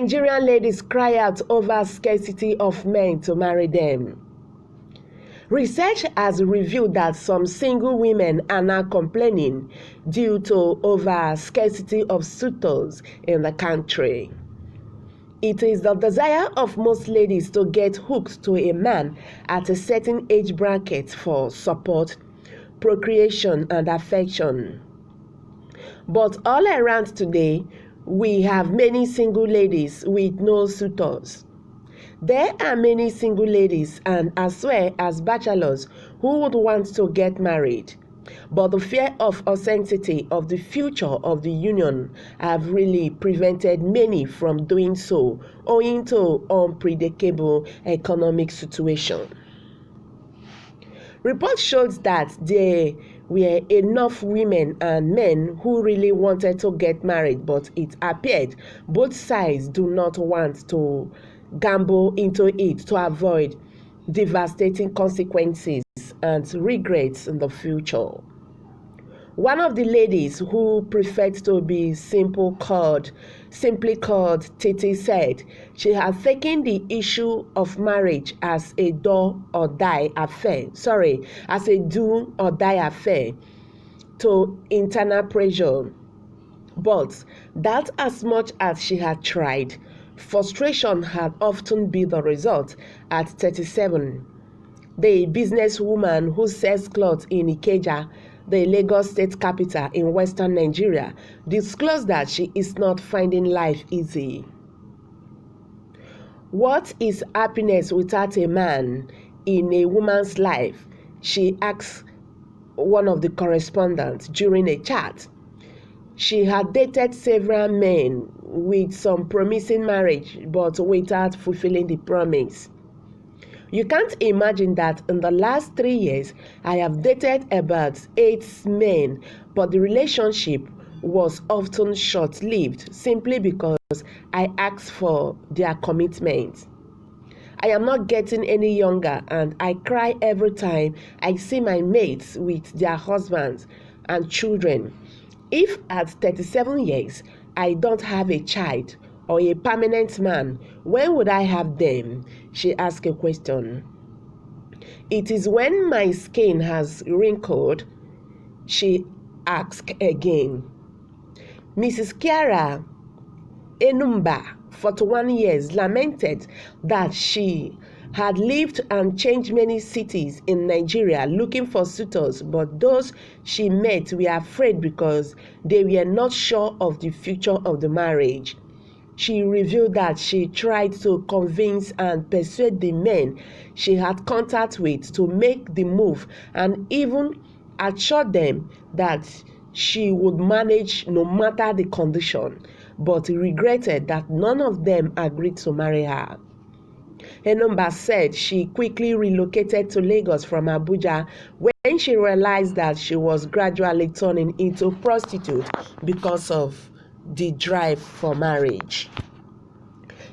Nigerian ladies cry out over scarcity of men to marry them. Research has revealed that some single women are now complaining due to over scarcity of suitors in the country. It is the desire of most ladies to get hooked to a man at a certain age bracket for support, procreation, and affection. But all around today, we have many single ladies with no suitors. There are many single ladies and as well as bachelors who would want to get married, but the fear of uncertainty of the future of the union have really prevented many from doing so owing to unpredictable economic situation. Reports showed that there were enough women and men who really wanted to get married, but it appeared both sides do not want to gamble into it to avoid devastating consequences and regrets in the future. One of the ladies who preferred to be simply called Titi said she had taken the issue of marriage as a do or die affair to internal pressure, but that as much as she had tried, frustration had often been the result. At 37, the businesswoman who sells clothes in Ikeja, the Lagos state capital in western Nigeria, disclosed that she is not finding life easy. What is happiness without a man in a woman's life? She asked one of the correspondents during a chat. She had dated several men with some promising marriage, but without fulfilling the promise. You can't imagine that in the last 3 years, I have dated about 8 men, but the relationship was often short-lived simply because I asked for their commitment. I am not getting any younger, and I cry every time I see my mates with their husbands and children. If at 37 years I don't have a child or a permanent man, when would I have them? She asked a question. It is when my skin has wrinkled, she asked again. Mrs. Kiara Enumba, 41 years, lamented that she had lived and changed many cities in Nigeria looking for suitors, but those she met were afraid because they were not sure of the future of the marriage. She revealed that she tried to convince and persuade the men she had contact with to make the move and even assured them that she would manage no matter the condition, but regretted that none of them agreed to marry her. Enumba said she quickly relocated to Lagos from Abuja when she realized that she was gradually turning into a prostitute because of the drive for marriage.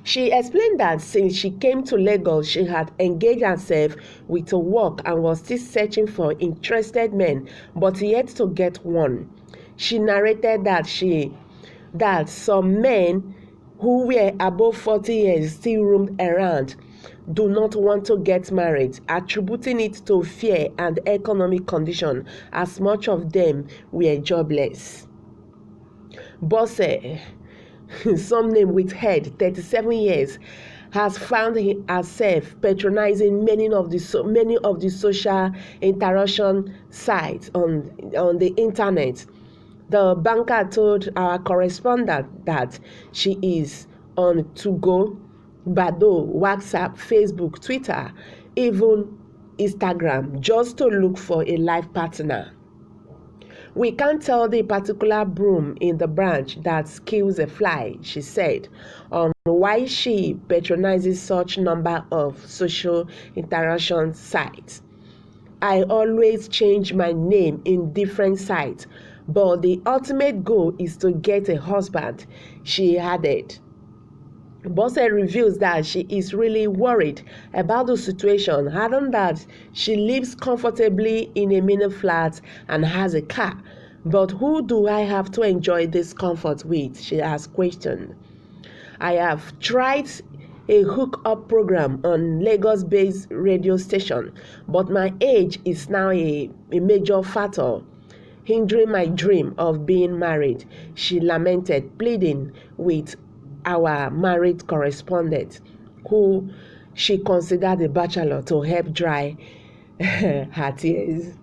She explained that since she came to Lagos, she had engaged herself with work and was still searching for interested men, but yet to get one. She narrated that some men who were above 40 years still roamed around, do not want to get married, attributing it to fear and economic condition, as much of them were jobless. Bosse, some name with head, 37 years, has found herself patronizing many of the social interaction sites on the internet. The banker told our correspondent that she is on Tugo, Bado, WhatsApp, Facebook, Twitter, even Instagram, just to look for a life partner. We can't tell the particular broom in the branch that kills a fly, she said, on why she patronizes such number of social interaction sites. I always change my name in different sites, but the ultimate goal is to get a husband, she added. Bosse reveals that she is really worried about the situation, adding that she lives comfortably in a mini flat and has a car. But who do I have to enjoy this comfort with? She has questioned. I have tried a hookup program on Lagos-based radio station, but my age is now a major factor hindering my dream of being married, she lamented, pleading with our married correspondent, who she considered a bachelor, to help dry her tears.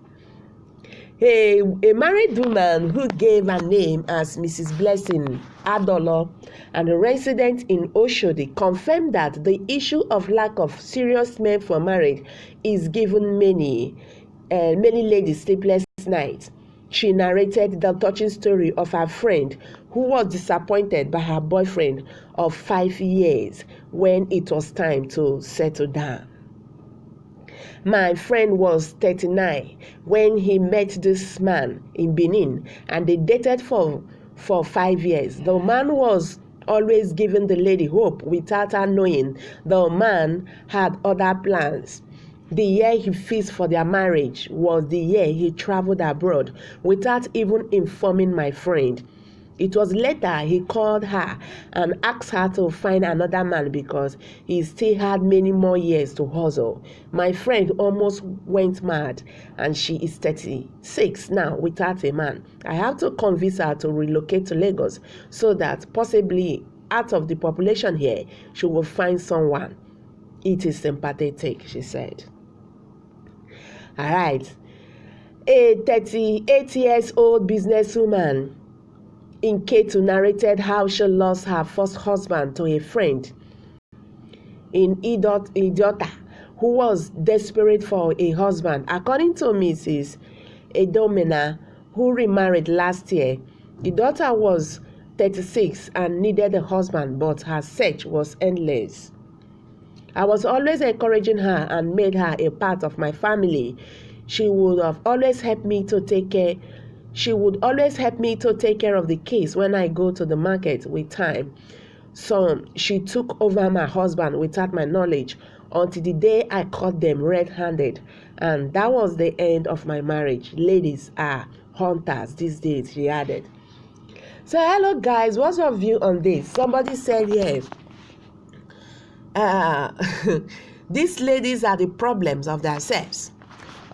A married woman who gave her name as Mrs. Blessing Adolo and a resident in Oshodi confirmed that the issue of lack of serious men for marriage is giving many ladies sleepless nights. She narrated the touching story of her friend who was disappointed by her boyfriend of 5 years when it was time to settle down. My friend was 39 when he met this man in Benin, and they dated for 5 years. The man was always giving the lady hope without her knowing the man had other plans. The year he fixed for their marriage was the year he traveled abroad without even informing my friend. It was later he called her and asked her to find another man because he still had many more years to hustle. My friend almost went mad, and she is 36 now without a man. I have to convince her to relocate to Lagos so that possibly out of the population here, she will find someone. It is sympathetic, she said. All right. A 38-year-old businesswoman in Ketu narrated how she lost her first husband to a friend in Idota, who was desperate for a husband. According to Mrs. Edomena, who remarried last year, the daughter was 36 and needed a husband, but her search was endless. I was always encouraging her and made her a part of my family. She would always help me to take care of the kids when I go to the market with time. So she took over my husband without my knowledge until the day I caught them red-handed, and that was the end of my marriage. Ladies are hunters these days, she added. So hello guys, what's your view on this? Somebody said yes. These ladies are the problems of themselves.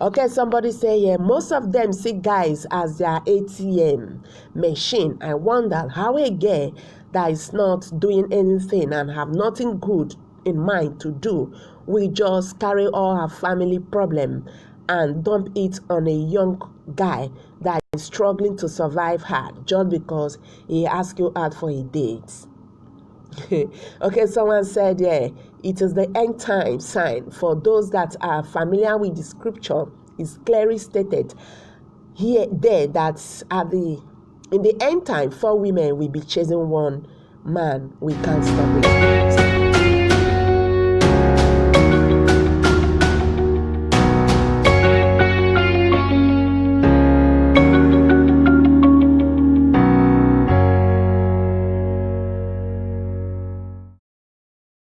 Okay, somebody say, yeah, most of them see guys as their ATM machine. I wonder how a girl that is not doing anything and have nothing good in mind to do will just carry all her family problem and dump it on a young guy that is struggling to survive hard just because he asks you out for a date. Okay, someone said, yeah, it is the end time sign. For those that are familiar with the scripture, it's clearly stated there that in the end time, 4 women will be chasing one man. We can't stop it.